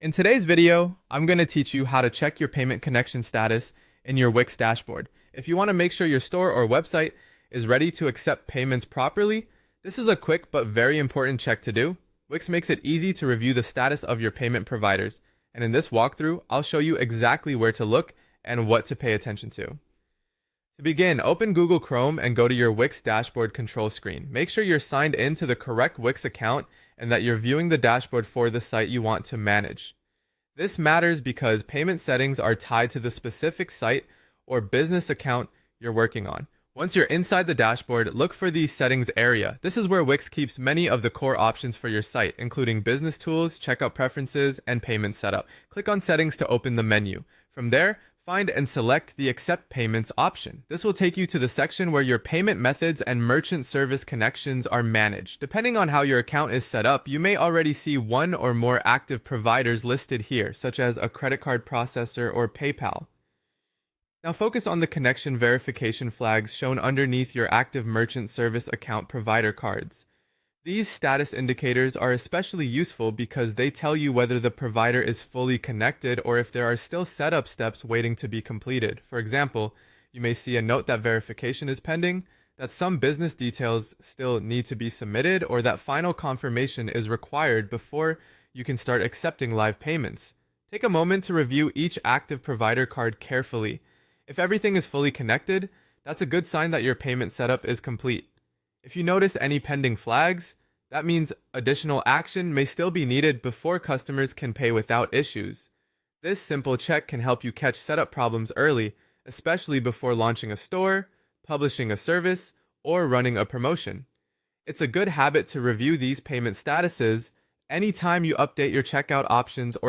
In today's video, I'm going to teach you how to check your payment connection status in your Wix dashboard. If you want to make sure your store or website is ready to accept payments properly, this is a quick but very important check to do. Wix makes it easy to review the status of your payment providers, and in this walkthrough, I'll show you exactly where to look and what to pay attention to. To begin, open Google Chrome and go to your Wix dashboard control screen. Make sure you're signed in to the correct Wix account and that you're viewing the dashboard for the site you want to manage. This matters because payment settings are tied to the specific site or business account you're working on. Once you're inside the dashboard, look for the settings area. This is where Wix keeps many of the core options for your site, including business tools, checkout preferences, and payment setup. Click on settings to open the menu. From there, find and select the Accept Payments option. This will take you to the section where your payment methods and merchant service connections are managed. Depending on how your account is set up, you may already see one or more active providers listed here, such as a credit card processor or PayPal. Now focus on the connection verification flags shown underneath your active merchant service account provider cards. These status indicators are especially useful because they tell you whether the provider is fully connected or if there are still setup steps waiting to be completed. For example, you may see a note that verification is pending, that some business details still need to be submitted, or that final confirmation is required before you can start accepting live payments. Take a moment to review each active provider card carefully. If everything is fully connected, that's a good sign that your payment setup is complete. If you notice any pending flags, that means additional action may still be needed before customers can pay without issues. This simple check can help you catch setup problems early, especially before launching a store, publishing a service, or running a promotion. It's a good habit to review these payment statuses anytime you update your checkout options or